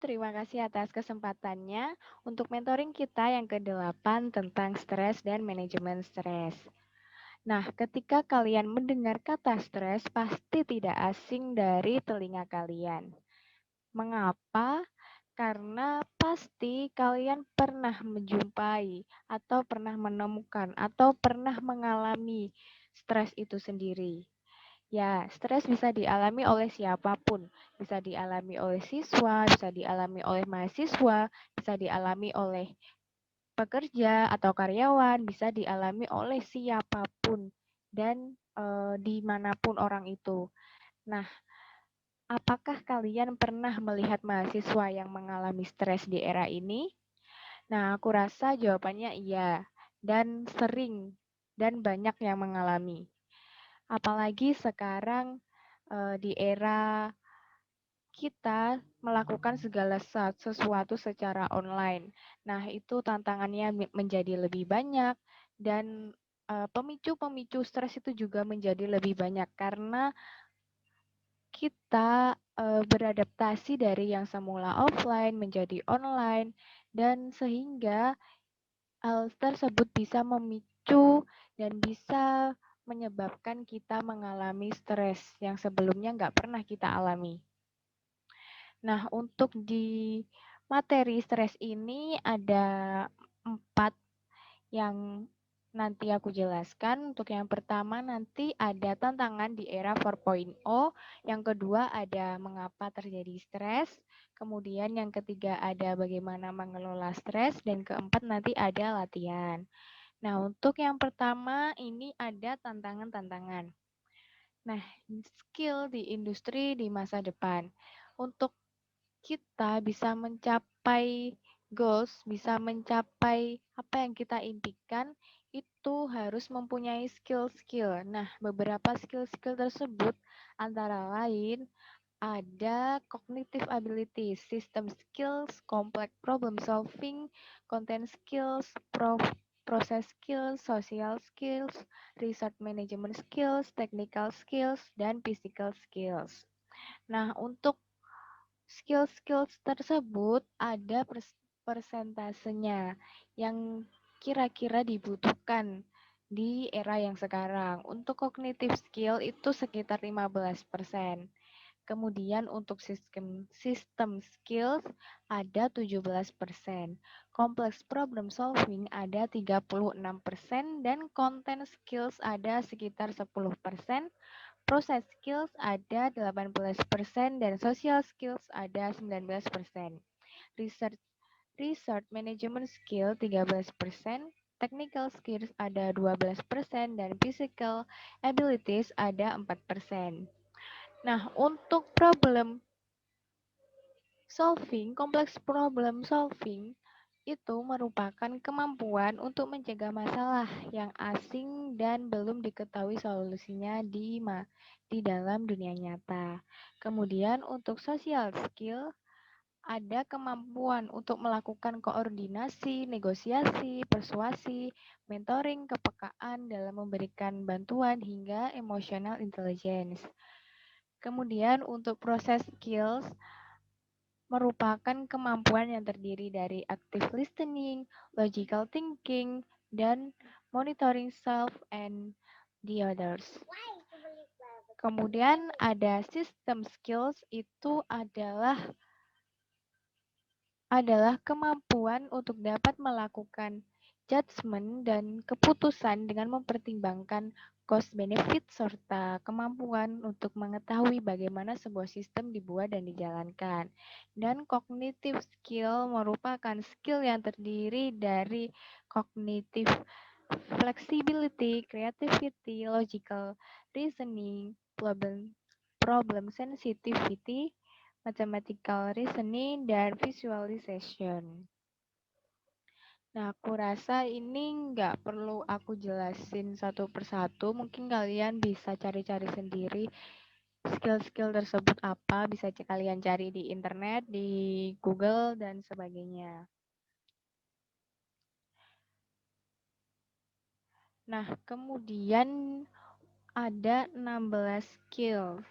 Terima kasih atas kesempatannya untuk mentoring kita yang ke-8 tentang stres dan manajemen stres. Nah, ketika kalian mendengar kata stres, pasti tidak asing dari telinga kalian. Mengapa? Karena pasti kalian pernah menjumpai atau pernah menemukan atau pernah mengalami stres itu sendiri. Ya, stres bisa dialami oleh siapapun. Bisa dialami oleh siswa, bisa dialami oleh mahasiswa, bisa dialami oleh pekerja atau karyawan, bisa dialami oleh siapapun dan dimanapun orang itu. Nah, apakah kalian pernah melihat mahasiswa yang mengalami stres di era ini? Nah, aku rasa jawabannya iya, dan sering dan banyak yang mengalami. Apalagi sekarang di era kita melakukan segala sesuatu secara online. Nah, itu tantangannya menjadi lebih banyak dan pemicu-pemicu stres itu juga menjadi lebih banyak karena kita beradaptasi dari yang semula offline menjadi online dan sehingga hal tersebut bisa memicu dan bisa menyebabkan kita mengalami stres yang sebelumnya nggak pernah kita alami. Nah, untuk di materi stres ini ada 4 yang nanti aku jelaskan. Untuk yang pertama nanti ada tantangan di era 4.0, yang kedua ada mengapa terjadi stres, kemudian yang ketiga ada bagaimana mengelola stres, dan keempat nanti ada latihan. Nah, untuk yang pertama ini ada tantangan-tantangan. Nah, skill di industri di masa depan. Untuk kita bisa mencapai goals, bisa mencapai apa yang kita impikan, itu harus mempunyai skill-skill. Nah, beberapa skill-skill tersebut antara lain ada cognitive abilities, system skills, complex problem solving, content skills, process skills, social skills, research management skills, technical skills, dan physical skills. Nah, untuk skill-skill tersebut ada persentasenya yang kira-kira dibutuhkan di era yang sekarang. Untuk cognitive skill itu sekitar 15%. Kemudian untuk sistem skills ada 17%. Complex problem solving ada 36% dan content skills ada sekitar 10%. Process skills ada 18% dan social skills ada 19%. Research Research management skill 13%, technical skills ada 12% dan physical abilities ada 4%. Nah, untuk kompleks problem solving itu merupakan kemampuan untuk mencegah masalah yang asing dan belum diketahui solusinya di dalam dunia nyata. Kemudian untuk social skill ada kemampuan untuk melakukan koordinasi, negosiasi, persuasi, mentoring, kepekaan dalam memberikan bantuan hingga emotional intelligence. Kemudian untuk proses skills merupakan kemampuan yang terdiri dari active listening, logical thinking, dan monitoring self and the others. Kemudian ada system skills itu adalah kemampuan untuk dapat melakukan judgement dan keputusan dengan mempertimbangkan cost benefit serta kemampuan untuk mengetahui bagaimana sebuah sistem dibuat dan dijalankan. Dan cognitive skill merupakan skill yang terdiri dari cognitive flexibility, creativity, logical reasoning, problem sensitivity, mathematical reasoning, dan visualization. Nah, aku rasa ini nggak perlu aku jelasin satu persatu. Mungkin kalian bisa cari-cari sendiri skill-skill tersebut apa. Bisa kalian cari di internet, di Google, dan sebagainya. Nah, kemudian ada 16 skill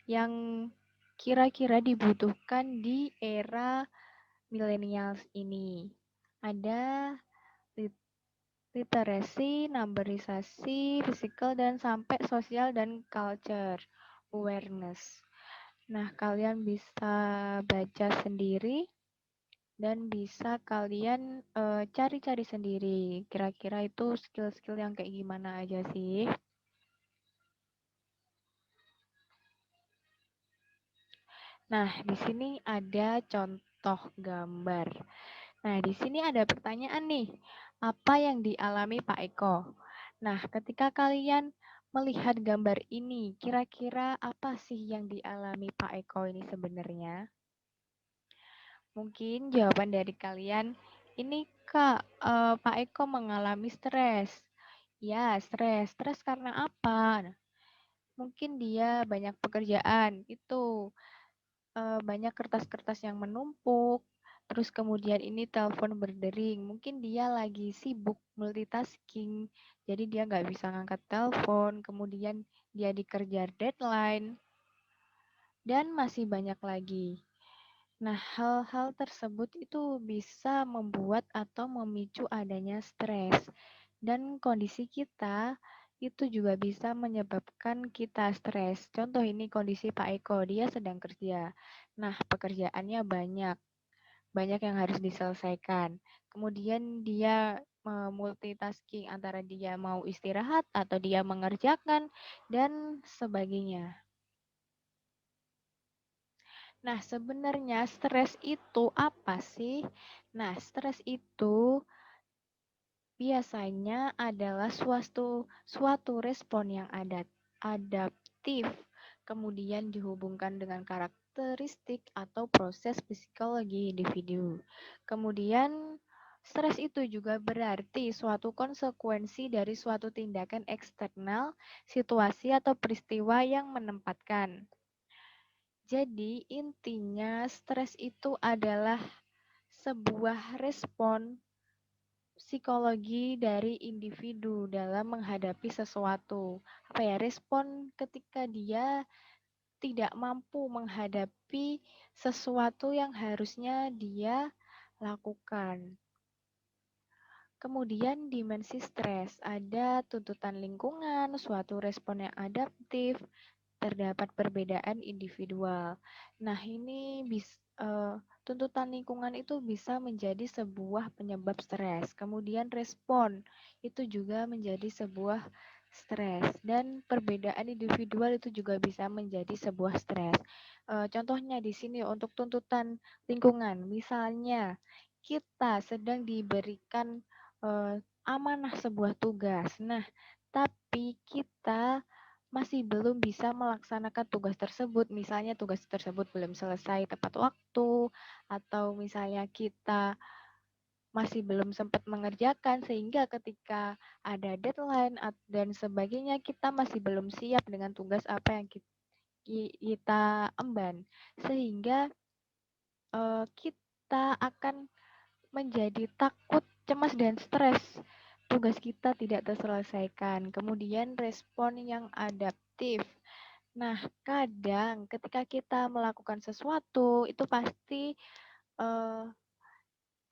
yang kira-kira dibutuhkan di era millennials ini. Ada literasi, numberisasi, physical, dan sampai sosial dan culture awareness. Nah, kalian bisa baca sendiri dan bisa kalian cari-cari sendiri. Kira-kira itu skill-skill yang kayak gimana aja sih? Nah, di sini ada contoh gambar. Nah, di sini ada pertanyaan nih. Apa yang dialami Pak Eko? Nah, ketika kalian melihat gambar ini, kira-kira apa sih yang dialami Pak Eko ini sebenarnya? Mungkin jawaban dari kalian, ini Kak, Pak Eko mengalami stres. Ya, stres. Stres karena apa? Nah, mungkin dia banyak pekerjaan, itu banyak kertas-kertas yang menumpuk, terus kemudian ini telepon berdering, mungkin dia lagi sibuk multitasking, jadi dia nggak bisa ngangkat telepon, kemudian dia dikejar deadline, dan masih banyak lagi. Nah, hal-hal tersebut itu bisa membuat atau memicu adanya stres. Dan kondisi kita itu juga bisa menyebabkan kita stres. Contoh ini kondisi Pak Eko, dia sedang kerja. Nah, pekerjaannya banyak, banyak yang harus diselesaikan. Kemudian dia multitasking antara dia mau istirahat atau dia mengerjakan dan sebagainya. Nah, sebenarnya stres itu apa sih? Nah, stres itu biasanya adalah suatu respon yang adaptif, kemudian dihubungkan dengan karakteristik atau proses psikologi individu. Kemudian, stres itu juga berarti suatu konsekuensi dari suatu tindakan eksternal, situasi atau peristiwa yang menempatkan. Jadi, intinya stres itu adalah sebuah respon psikologi dari individu dalam menghadapi sesuatu. Apa ya, respon ketika dia tidak mampu menghadapi sesuatu yang harusnya dia lakukan. Kemudian dimensi stres, ada tuntutan lingkungan, suatu respon yang adaptif, terdapat perbedaan individual. Nah, ini tuntutan lingkungan itu bisa menjadi sebuah penyebab stres. Kemudian respon itu juga menjadi sebuah stres dan perbedaan individual itu juga bisa menjadi sebuah stres. Contohnya di sini untuk tuntutan lingkungan, misalnya kita sedang diberikan amanah sebuah tugas. Nah, tapi kita masih belum bisa melaksanakan tugas tersebut. Misalnya tugas tersebut belum selesai tepat waktu, atau misalnya kita masih belum sempat mengerjakan, sehingga ketika ada deadline dan sebagainya, kita masih belum siap dengan tugas apa yang kita emban. Sehingga kita akan menjadi takut, cemas, dan stres. Tugas kita tidak terselesaikan. Kemudian respon yang adaptif. Nah, kadang ketika kita melakukan sesuatu, itu pasti eh,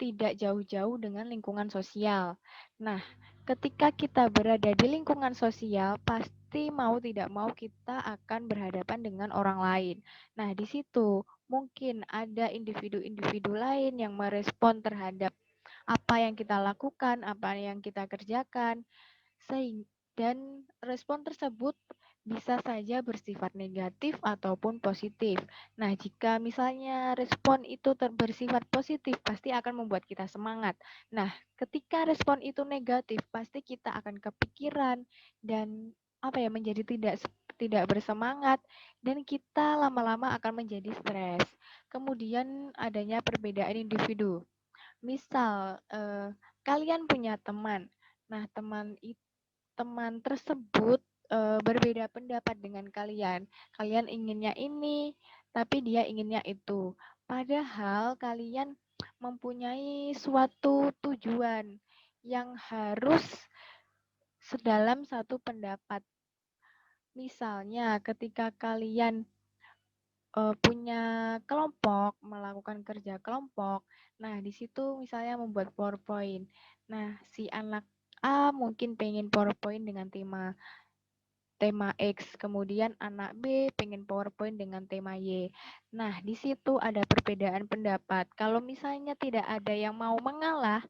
tidak jauh-jauh dengan lingkungan sosial. Nah, ketika kita berada di lingkungan sosial, pasti mau tidak mau kita akan berhadapan dengan orang lain. Nah, di situ mungkin ada individu-individu lain yang merespon terhadap apa yang kita lakukan, apa yang kita kerjakan, dan respon tersebut bisa saja bersifat negatif ataupun positif. Nah, jika misalnya respon itu bersifat positif, pasti akan membuat kita semangat. Nah, ketika respon itu negatif, pasti kita akan kepikiran dan menjadi tidak bersemangat dan kita lama-lama akan menjadi stres. Kemudian adanya perbedaan individu. Misal kalian punya teman. Nah, teman tersebut berbeda pendapat dengan kalian. Kalian inginnya ini, tapi dia inginnya itu. Padahal kalian mempunyai suatu tujuan yang harus sedalam satu pendapat. Misalnya, ketika kalian punya kelompok, melakukan kerja kelompok. Nah, di situ misalnya membuat PowerPoint. Nah, si anak A mungkin pengen PowerPoint dengan tema tema X, kemudian anak B pengen PowerPoint dengan tema Y. Nah, di situ ada perbedaan pendapat. Kalau misalnya tidak ada yang mau mengalah,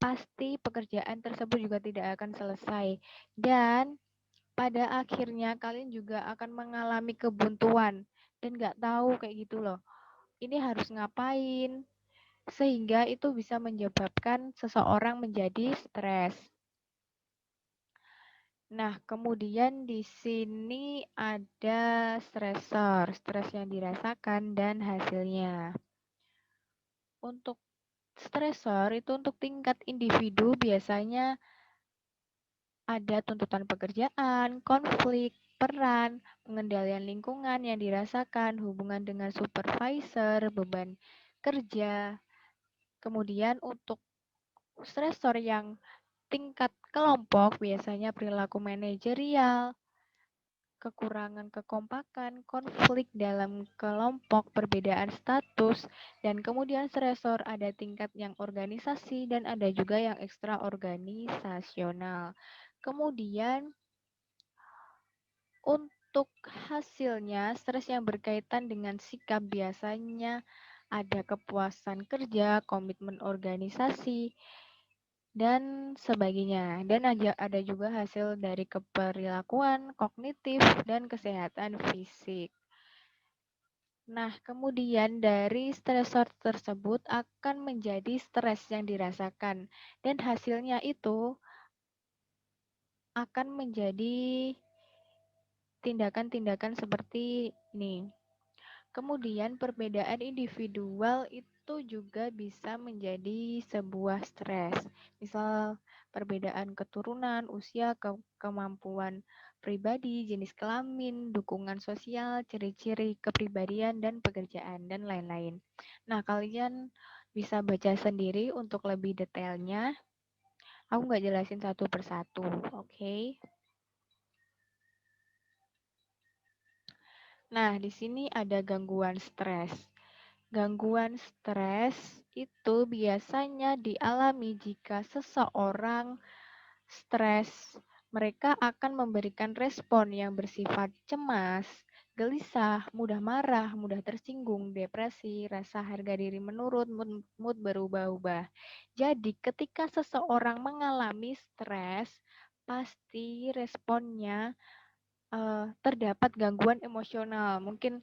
pasti pekerjaan tersebut juga tidak akan selesai. Dan pada akhirnya kalian juga akan mengalami kebuntuan dan nggak tahu kayak gitu loh. Ini harus ngapain? Sehingga itu bisa menyebabkan seseorang menjadi stres. Nah, kemudian di sini ada stresor, stres yang dirasakan dan hasilnya. Untuk stresor itu untuk tingkat individu biasanya ada tuntutan pekerjaan, konflik, peran, pengendalian lingkungan yang dirasakan, hubungan dengan supervisor, beban kerja. Kemudian untuk stresor yang tingkat kelompok biasanya perilaku manajerial, kekurangan kekompakan, konflik dalam kelompok, perbedaan status, dan kemudian stresor ada tingkat yang organisasi dan ada juga yang ekstra organisasional. Kemudian untuk hasilnya, stres yang berkaitan dengan sikap biasanya ada kepuasan kerja, komitmen organisasi, dan sebagainya. Dan ada juga hasil dari keperilakuan, kognitif, dan kesehatan fisik. Nah, kemudian dari stresor tersebut akan menjadi stres yang dirasakan, dan hasilnya itu akan menjadi tindakan-tindakan seperti ini. Kemudian perbedaan individual itu juga bisa menjadi sebuah stres. Misal perbedaan keturunan, usia, kemampuan pribadi, jenis kelamin, dukungan sosial, ciri-ciri kepribadian dan pekerjaan dan lain-lain. Nah, kalian bisa baca sendiri untuk lebih detailnya. Aku nggak jelasin satu persatu, oke? Nah, di sini ada gangguan stres. Gangguan stres itu biasanya dialami jika seseorang stres. Mereka akan memberikan respon yang bersifat cemas, gelisah, mudah marah, mudah tersinggung, depresi, rasa harga diri menurun, mood berubah-ubah. Jadi, ketika seseorang mengalami stres, pasti responnya terdapat gangguan emosional. Mungkin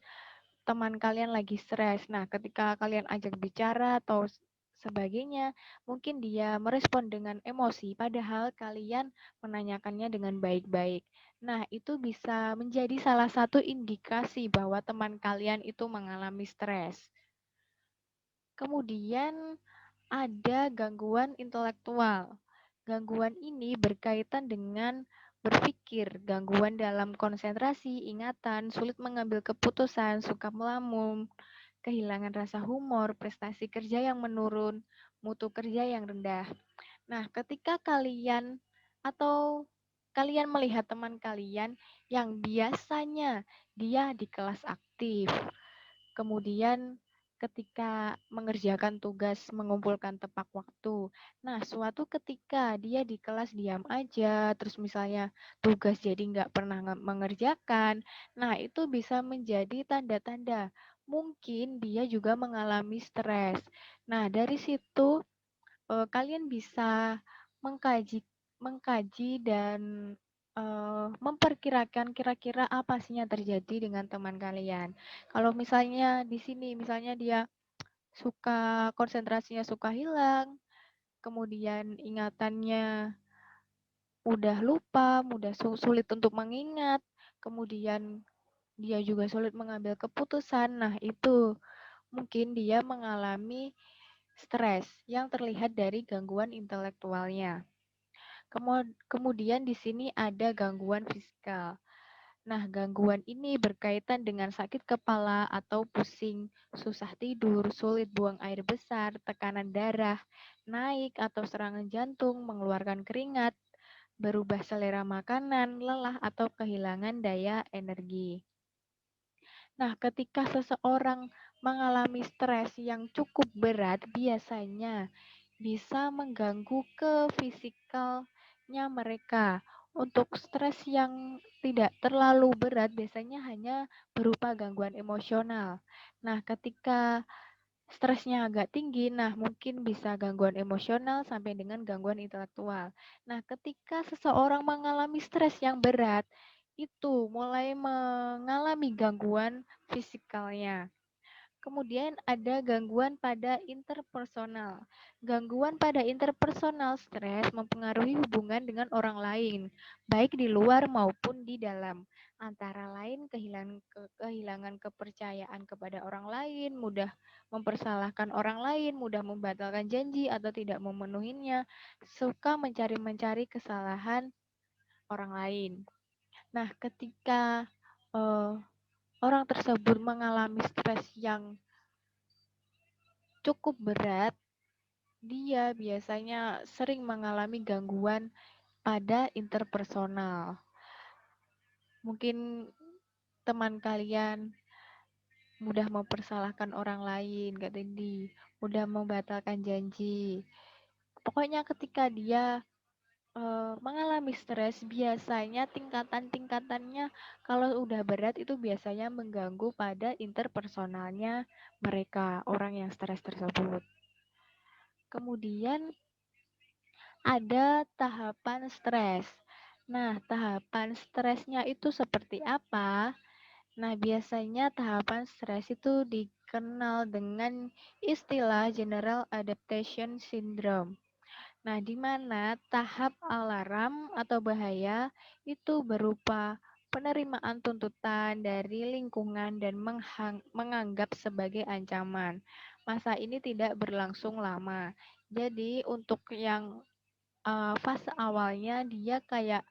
teman kalian lagi stres. Nah, ketika kalian ajak bicara atau sebagainya, mungkin dia merespon dengan emosi, padahal kalian menanyakannya dengan baik-baik. Nah, itu bisa menjadi salah satu indikasi bahwa teman kalian itu mengalami stres. Kemudian ada gangguan intelektual. Gangguan ini berkaitan dengan berpikir, gangguan dalam konsentrasi, ingatan, sulit mengambil keputusan, suka melamun, kehilangan rasa humor, prestasi kerja yang menurun, mutu kerja yang rendah. Nah, ketika kalian atau kalian melihat teman kalian yang biasanya dia di kelas aktif, kemudian ketika mengerjakan tugas mengumpulkan tepat waktu. Nah, suatu ketika dia di kelas diam aja, terus misalnya tugas jadi nggak pernah mengerjakan, nah itu bisa menjadi tanda-tanda mungkin dia juga mengalami stres. Nah, dari situ kalian bisa mengkaji mengkaji dan memperkirakan kira-kira apa sih yang terjadi dengan teman kalian. Kalau misalnya di sini, misalnya dia suka konsentrasinya suka hilang, kemudian ingatannya udah lupa, mudah sulit untuk mengingat, kemudian dia juga sulit mengambil keputusan. Nah, itu mungkin dia mengalami stres yang terlihat dari gangguan intelektualnya. Kemudian di sini ada gangguan fisikal. Nah, gangguan ini berkaitan dengan sakit kepala atau pusing, susah tidur, sulit buang air besar, tekanan darah, naik atau serangan jantung, mengeluarkan keringat, berubah selera makanan, lelah atau kehilangan daya energi. Nah, ketika seseorang mengalami stres yang cukup berat, biasanya bisa mengganggu ke fisikalnya mereka. Untuk stres yang tidak terlalu berat, biasanya hanya berupa gangguan emosional. Nah, ketika stresnya agak tinggi, nah mungkin bisa gangguan emosional sampai dengan gangguan intelektual. Nah, ketika seseorang mengalami stres yang berat, itu mulai mengalami gangguan fisikalnya. Kemudian ada gangguan pada interpersonal. Gangguan pada interpersonal stres mempengaruhi hubungan dengan orang lain, baik di luar maupun di dalam. Antara lain kehilangan kepercayaan kepada orang lain, mudah mempersalahkan orang lain, mudah membatalkan janji atau tidak memenuhinya, suka mencari-mencari kesalahan orang lain. Nah, ketika eh, orang tersebut mengalami stres yang cukup berat, dia biasanya sering mengalami gangguan pada interpersonal. Mungkin teman kalian mudah mempersalahkan orang lain, Kak Tindi, mudah membatalkan janji. Pokoknya ketika dia mengalami stres, biasanya tingkatan-tingkatannya kalau udah berat itu biasanya mengganggu pada interpersonalnya mereka, orang yang stres tersebut. Kemudian ada tahapan stres. Nah, tahapan stresnya itu seperti apa? Nah, biasanya tahapan stres itu dikenal dengan istilah General Adaptation Syndrome. Nah, di mana tahap alarm atau bahaya itu berupa penerimaan tuntutan dari lingkungan dan menganggap sebagai ancaman. Masa ini tidak berlangsung lama. Jadi, untuk yang fase awalnya dia kayak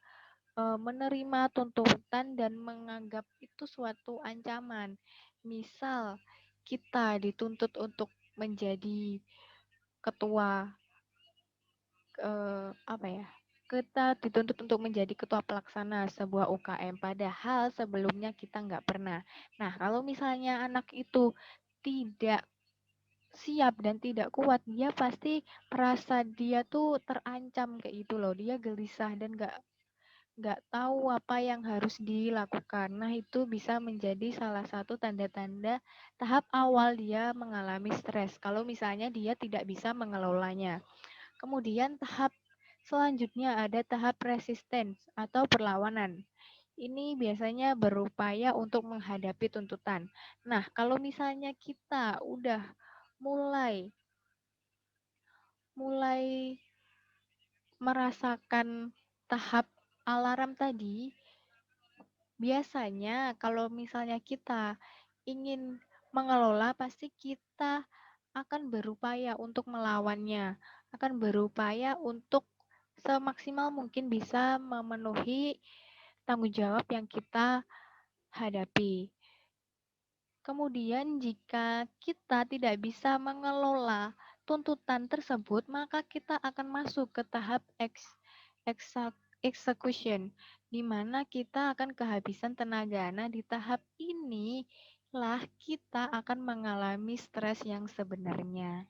menerima tuntutan dan menganggap itu suatu ancaman. Misal kita dituntut untuk menjadi ketua apa ya? Kita dituntut untuk menjadi ketua pelaksana sebuah UKM, padahal sebelumnya kita nggak pernah. Nah, kalau misalnya anak itu tidak siap dan tidak kuat, dia pasti merasa dia tuh terancam kayak gitu loh. Dia gelisah dan nggak tahu apa yang harus dilakukan. Nah, itu bisa menjadi salah satu tanda-tanda tahap awal dia mengalami stres. Kalau misalnya dia tidak bisa mengelolanya. Kemudian tahap selanjutnya ada tahap resistance atau perlawanan. Ini biasanya berupaya untuk menghadapi tuntutan. Nah, kalau misalnya kita udah mulai mulai merasakan tahap alarm tadi, biasanya kalau misalnya kita ingin mengelola, pasti kita akan berupaya untuk melawannya, akan berupaya untuk semaksimal mungkin bisa memenuhi tanggung jawab yang kita hadapi. Kemudian jika kita tidak bisa mengelola tuntutan tersebut, maka kita akan masuk ke tahap execution, di mana kita akan kehabisan tenaga. Nah, di tahap ini lah kita akan mengalami stres yang sebenarnya.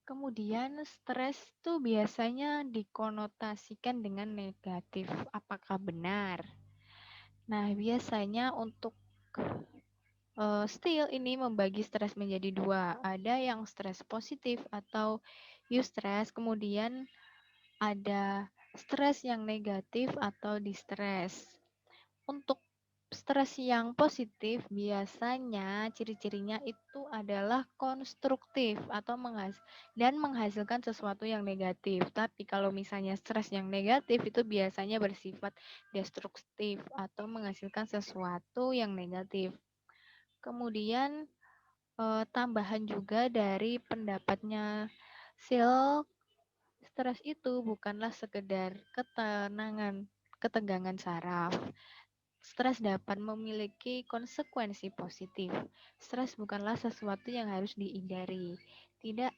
Kemudian stres itu biasanya dikonotasikan dengan negatif. Apakah benar? Nah, biasanya untuk still ini membagi stres menjadi dua. Ada yang stres positif atau eustress, kemudian ada stres yang negatif atau distress. Untuk stres yang positif biasanya ciri-cirinya itu adalah konstruktif atau menghasilkan sesuatu yang negatif. Tapi kalau misalnya stres yang negatif itu biasanya bersifat destruktif atau menghasilkan sesuatu yang negatif. Kemudian tambahan juga dari pendapatnya Silk, stres itu bukanlah sekedar ketegangan saraf. Stres dapat memiliki konsekuensi positif. Stres bukanlah sesuatu yang harus dihindari. Tidak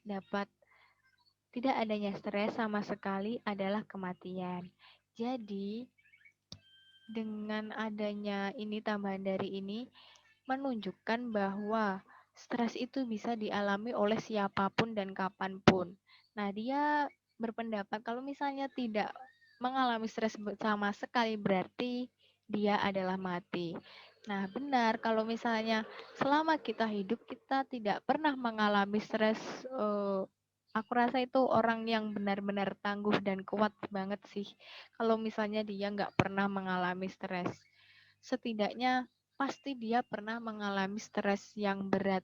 adanya stres sama sekali adalah kematian. Jadi, Dengan adanya ini tambahan dari ini menunjukkan bahwa stres itu bisa dialami oleh siapapun dan kapanpun. Nah, dia berpendapat kalau misalnya tidak mengalami stres sama sekali berarti dia adalah mati. Nah, benar kalau misalnya selama kita hidup kita tidak pernah mengalami stres, aku rasa itu orang yang benar-benar tangguh dan kuat banget sih. Kalau misalnya dia nggak pernah mengalami stres, setidaknya pasti dia pernah mengalami stres yang berat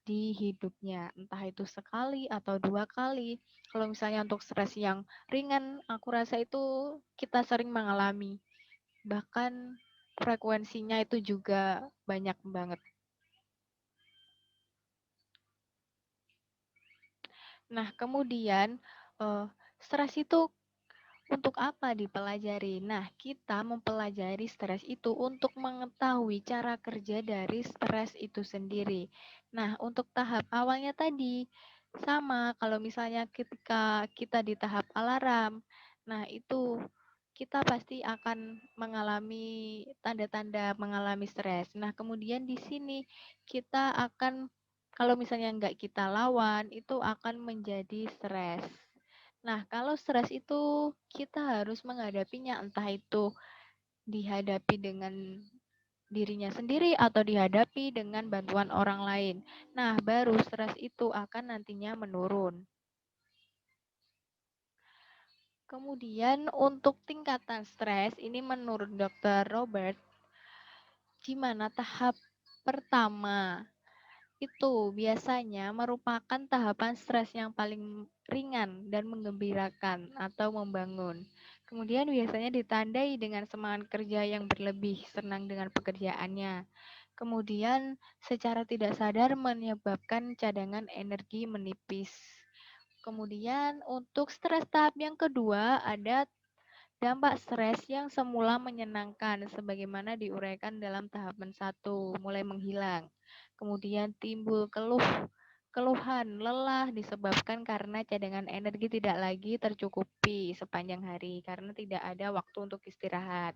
di hidupnya, entah itu sekali atau dua kali. Kalau misalnya untuk stres yang ringan, aku rasa itu kita sering mengalami. Bahkan frekuensinya itu juga banyak banget. Nah, kemudian stres itu untuk apa dipelajari? Nah, kita mempelajari stres itu untuk mengetahui cara kerja dari stres itu sendiri. Nah, untuk tahap awalnya tadi sama kalau misalnya ketika kita di tahap alarm. Nah, itu kita pasti akan mengalami tanda-tanda mengalami stres. Nah, kemudian di sini kita akan kalau misalnya nggak kita lawan, itu akan menjadi stres. Nah, kalau stres itu kita harus menghadapinya, entah itu dihadapi dengan dirinya sendiri atau dihadapi dengan bantuan orang lain. Nah, baru stres itu akan nantinya menurun. Kemudian untuk tingkatan stres, ini menurut Dr. Robert, di mana tahap pertama itu biasanya merupakan tahapan stres yang paling ringan dan menggembirakan atau membangun. Kemudian biasanya ditandai dengan semangat kerja yang berlebih, senang dengan pekerjaannya. Kemudian secara tidak sadar menyebabkan cadangan energi menipis. Kemudian untuk stres tahap yang kedua ada dampak stres yang semula menyenangkan sebagaimana diuraikan dalam tahapan satu mulai menghilang. Kemudian timbul keluhan, lelah disebabkan karena cadangan energi tidak lagi tercukupi sepanjang hari karena tidak ada waktu untuk istirahat.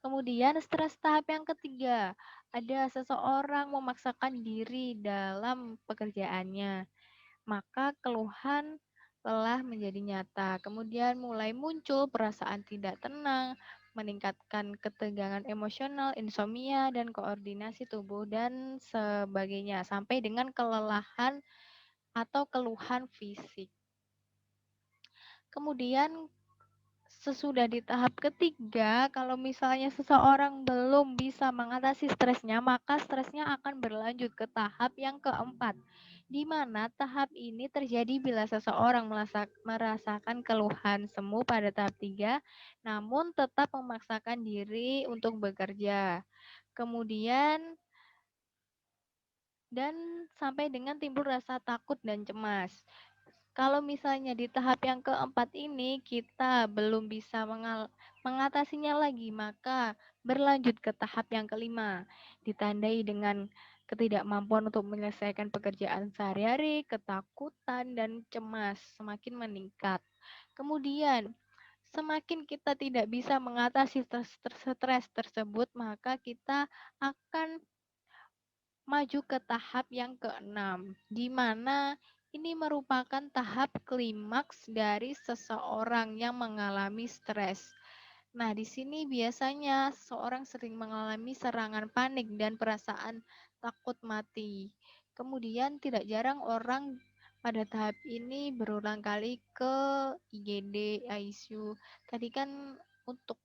Kemudian stres tahap yang ketiga, ada seseorang memaksakan diri dalam pekerjaannya maka keluhan lelah menjadi nyata. Kemudian mulai muncul perasaan tidak tenang, meningkatkan ketegangan emosional, insomnia, dan koordinasi tubuh, dan sebagainya, sampai dengan kelelahan atau keluhan fisik. Kemudian sesudah di tahap ketiga, kalau misalnya seseorang belum bisa mengatasi stresnya, maka stresnya akan berlanjut ke tahap yang keempat, di mana tahap ini terjadi bila seseorang merasakan keluhan semu pada tahap 3, namun tetap memaksakan diri untuk bekerja. Kemudian dan sampai dengan timbul rasa takut dan cemas. Kalau misalnya di tahap yang keempat ini kita belum bisa mengatasinya lagi, maka berlanjut ke tahap yang kelima, ditandai dengan ketidakmampuan untuk menyelesaikan pekerjaan sehari-hari, ketakutan, dan cemas semakin meningkat. Kemudian, semakin kita tidak bisa mengatasi stres tersebut, maka kita akan maju ke tahap yang keenam, di mana ini merupakan tahap klimaks dari seseorang yang mengalami stres. Nah, di sini biasanya seseorang sering mengalami serangan panik dan perasaan takut mati. Kemudian tidak jarang orang pada tahap ini berulang kali ke IGD, ICU. Tadi kan untuk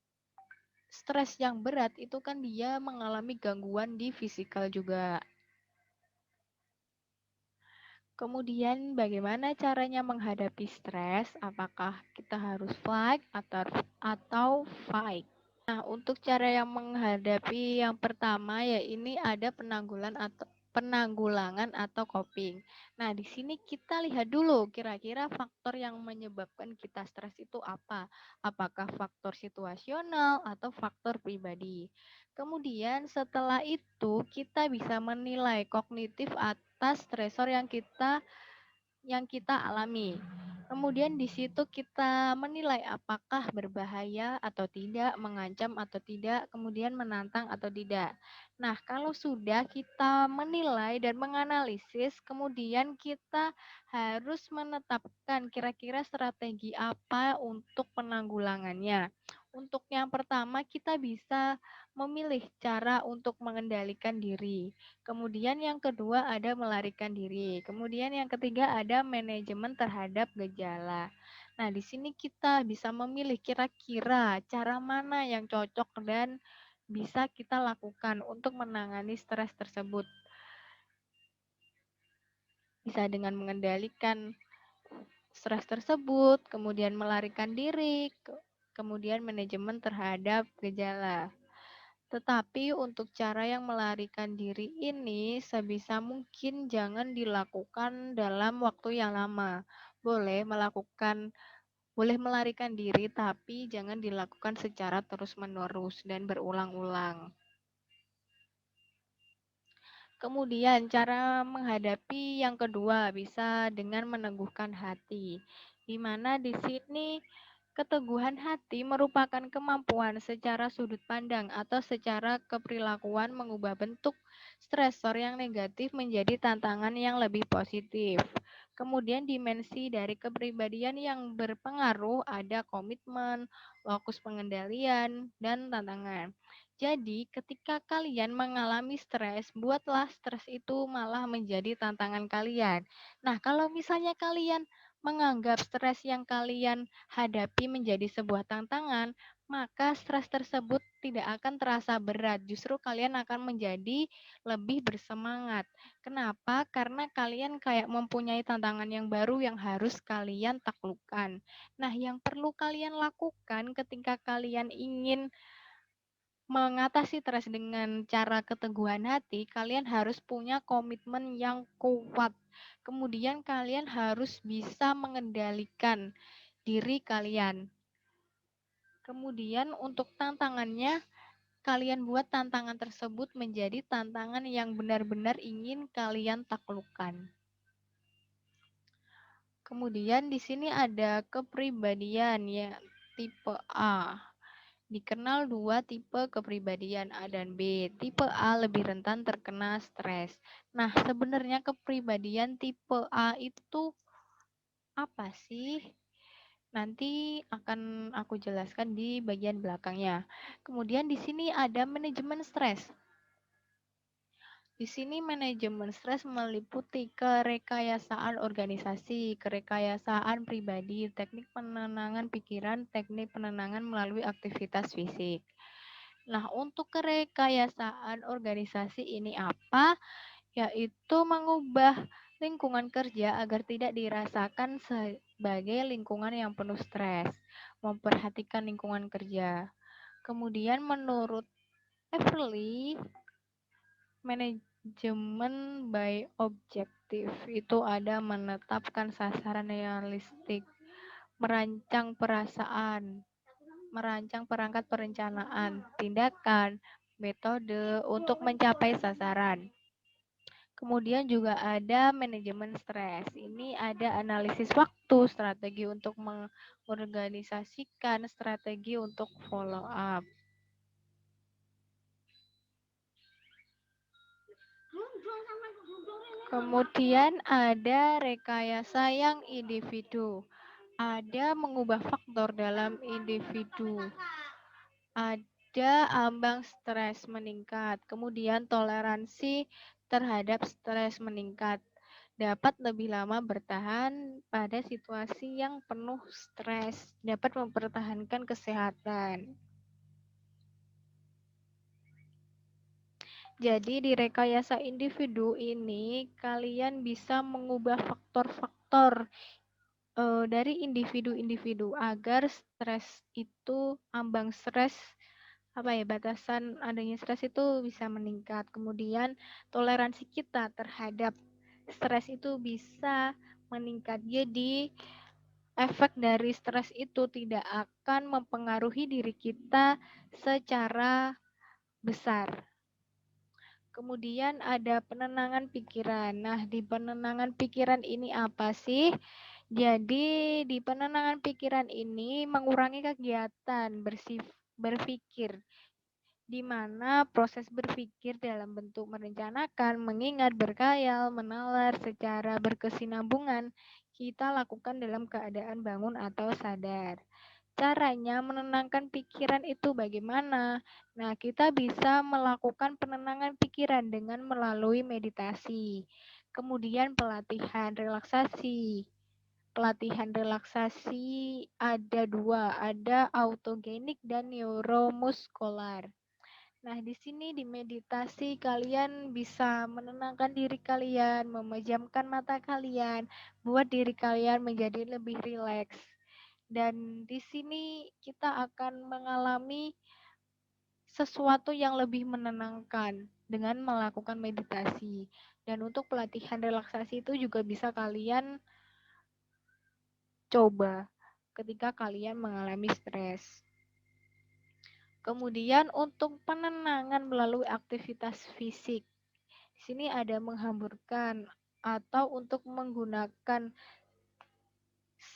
stres yang berat itu kan dia mengalami gangguan di fisikal juga. Kemudian bagaimana caranya menghadapi stres? Apakah kita harus flight atau fight? Nah, untuk cara yang menghadapi yang pertama ya ini ada penanggulangan atau coping. Nah, di sini kita lihat dulu kira-kira faktor yang menyebabkan kita stres itu apa? Apakah faktor situasional atau faktor pribadi? Kemudian setelah itu kita bisa menilai kognitif atas stresor yang kita yang kita alami. Kemudian di situ kita menilai apakah berbahaya atau tidak, mengancam atau tidak, kemudian menantang atau tidak. Nah, kalau sudah kita menilai dan menganalisis, kemudian kita harus menetapkan kira-kira strategi apa untuk penanggulangannya. Untuk yang pertama, kita bisa memilih cara untuk mengendalikan diri. Kemudian yang kedua ada melarikan diri. Kemudian yang ketiga ada manajemen terhadap gejala. Nah, di sini kita bisa memilih kira-kira cara mana yang cocok dan bisa kita lakukan untuk menangani stres tersebut. Bisa dengan mengendalikan stres tersebut, kemudian melarikan diri, kemudian manajemen terhadap gejala. Tetapi untuk cara yang melarikan diri ini sebisa mungkin jangan dilakukan dalam waktu yang lama. Boleh melarikan diri tapi jangan dilakukan secara terus-menerus dan berulang-ulang. Kemudian cara menghadapi yang kedua bisa dengan meneguhkan hati. Di mana di sini keteguhan hati merupakan kemampuan secara sudut pandang atau secara keperilakuan mengubah bentuk stresor yang negatif menjadi tantangan yang lebih positif. Kemudian dimensi dari kepribadian yang berpengaruh ada komitmen, lokus pengendalian, dan tantangan. Jadi, ketika kalian mengalami stres, buatlah stres itu malah menjadi tantangan kalian. Nah, kalau misalnya kalian menganggap stres yang kalian hadapi menjadi sebuah tantangan, maka stres tersebut tidak akan terasa berat. Justru kalian akan menjadi lebih bersemangat. Kenapa? Karena kalian kayak mempunyai tantangan yang baru yang harus kalian taklukkan. Nah, yang perlu kalian lakukan ketika kalian ingin mengatasi stres dengan cara keteguhan hati, kalian harus punya komitmen yang kuat. Kemudian kalian harus bisa mengendalikan diri kalian. Kemudian untuk tantangannya, kalian buat tantangan tersebut menjadi tantangan yang benar-benar ingin kalian taklukkan. Kemudian di sini ada kepribadian ya tipe A. Dikenal dua tipe kepribadian A dan B. Tipe A lebih rentan terkena stres. Nah, sebenarnya kepribadian tipe A itu apa sih? Nanti akan aku jelaskan di bagian belakangnya. Kemudian di sini ada manajemen stres. Di sini manajemen stres meliputi kerekayasaan organisasi, kerekayasaan pribadi, teknik penenangan pikiran, teknik penenangan melalui aktivitas fisik. Nah, untuk kerekayasaan organisasi ini apa? Yaitu mengubah lingkungan kerja agar tidak dirasakan sebagai lingkungan yang penuh stres, memperhatikan lingkungan kerja. Kemudian menurut Everly, manajemen by objektif itu ada menetapkan sasaran realistik, merancang perasaan, merancang perangkat perencanaan, tindakan, metode untuk mencapai sasaran. Kemudian juga ada manajemen stres. Ini ada analisis waktu, strategi untuk mengorganisasikan, strategi untuk follow up. Kemudian ada rekayasa yang individu. Ada mengubah faktor dalam individu. Ada ambang stres meningkat. Kemudian toleransi terhadap stres meningkat. Dapat lebih lama bertahan pada situasi yang penuh stres. Dapat mempertahankan kesehatan. Jadi di rekayasa individu ini kalian bisa mengubah faktor-faktor dari individu-individu agar stres itu ambang stres batasan adanya stres itu bisa meningkat. Kemudian toleransi kita terhadap stres itu bisa meningkat. Jadi efek dari stres itu tidak akan mempengaruhi diri kita secara besar. Kemudian ada penenangan pikiran. Nah, di penenangan pikiran ini apa sih? Jadi, di penenangan pikiran ini mengurangi kegiatan berpikir, di mana proses berpikir dalam bentuk merencanakan, mengingat, berkhayal, menalar secara berkesinambungan kita lakukan dalam keadaan bangun atau sadar. Caranya menenangkan pikiran itu bagaimana? Nah, kita bisa melakukan penenangan pikiran dengan melalui meditasi. Kemudian pelatihan relaksasi. Pelatihan relaksasi ada dua, ada autogenik dan neuromuskular. Nah, di sini di meditasi kalian bisa menenangkan diri kalian, memejamkan mata kalian, buat diri kalian menjadi lebih rileks. Dan di sini kita akan mengalami sesuatu yang lebih menenangkan dengan melakukan meditasi. Dan untuk pelatihan relaksasi itu juga bisa kalian coba ketika kalian mengalami stres. Kemudian untuk penenangan melalui aktivitas fisik. Di sini ada menghamburkan atau untuk menggunakan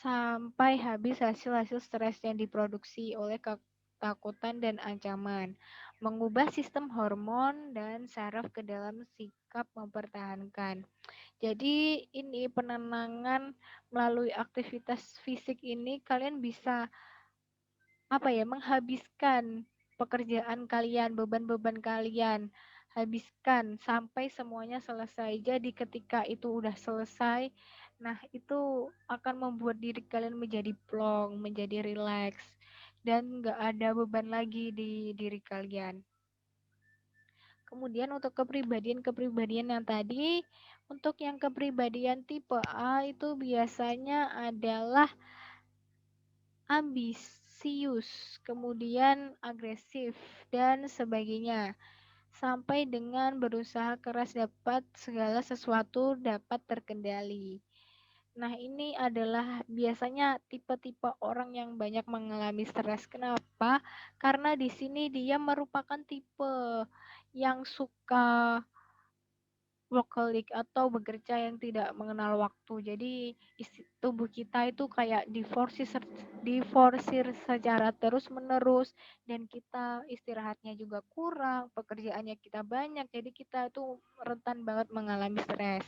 sampai habis hasil-hasil stres yang diproduksi oleh ketakutan dan ancaman, mengubah sistem hormon dan saraf ke dalam sikap mempertahankan. Jadi ini penenangan melalui aktivitas fisik ini kalian bisa menghabiskan pekerjaan kalian, beban-beban kalian, habiskan sampai semuanya selesai. Jadi ketika itu udah selesai, nah itu akan membuat diri kalian menjadi plong, menjadi rileks, dan nggak ada beban lagi di diri kalian. Kemudian untuk kepribadian-kepribadian yang tadi, untuk yang kepribadian tipe A itu biasanya adalah ambisius, kemudian agresif, dan sebagainya, sampai dengan berusaha keras dapat segala sesuatu dapat terkendali. Nah, ini adalah biasanya tipe-tipe orang yang banyak mengalami stres. Kenapa? Karena di sini dia merupakan tipe yang suka workaholic atau bekerja yang tidak mengenal waktu. Jadi tubuh kita itu kayak diforsir secara terus-menerus dan kita istirahatnya juga kurang, pekerjaannya kita banyak. Jadi kita itu rentan banget mengalami stres.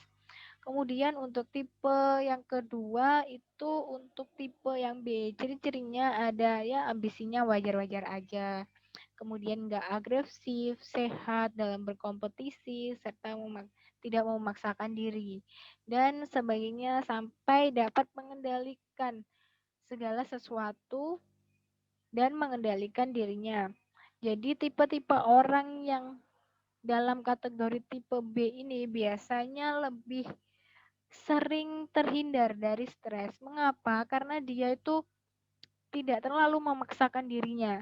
Kemudian untuk tipe yang kedua itu untuk tipe yang B. Ciri-cirinya ada ya ambisinya wajar-wajar aja. Kemudian nggak agresif, sehat dalam berkompetisi, serta tidak memaksakan diri, dan sebagainya sampai dapat mengendalikan segala sesuatu dan mengendalikan dirinya. Jadi tipe-tipe orang yang dalam kategori tipe B ini biasanya lebih sering terhindar dari stres. Mengapa? Karena dia itu tidak terlalu memaksakan dirinya.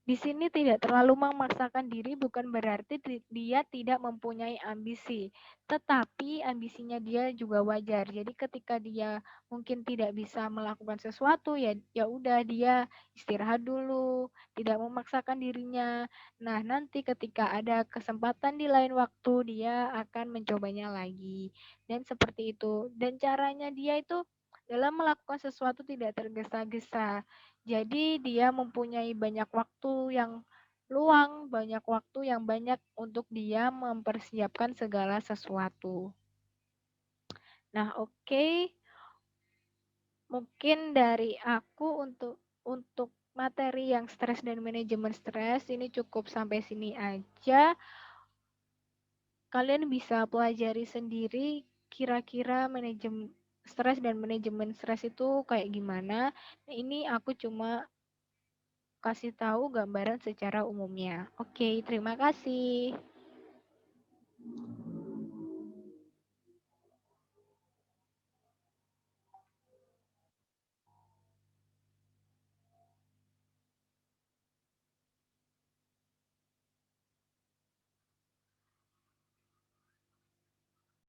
Di sini tidak terlalu memaksakan diri bukan berarti dia tidak mempunyai ambisi, tetapi ambisinya dia juga wajar. Jadi ketika dia mungkin tidak bisa melakukan sesuatu ya ya udah dia istirahat dulu, tidak memaksakan dirinya. Nah, nanti ketika ada kesempatan di lain waktu dia akan mencobanya lagi. Dan seperti itu. Dan caranya dia itu dalam melakukan sesuatu tidak tergesa-gesa. Jadi dia mempunyai banyak waktu yang luang, banyak waktu yang banyak untuk dia mempersiapkan segala sesuatu. Nah, oke. Mungkin dari aku untuk materi yang stres dan manajemen stres ini cukup sampai sini aja. Kalian bisa pelajari sendiri kira-kira manajemen stres dan manajemen stres itu kayak gimana. Nah, ini aku cuma kasih tahu gambaran secara umumnya. Oke, terima kasih.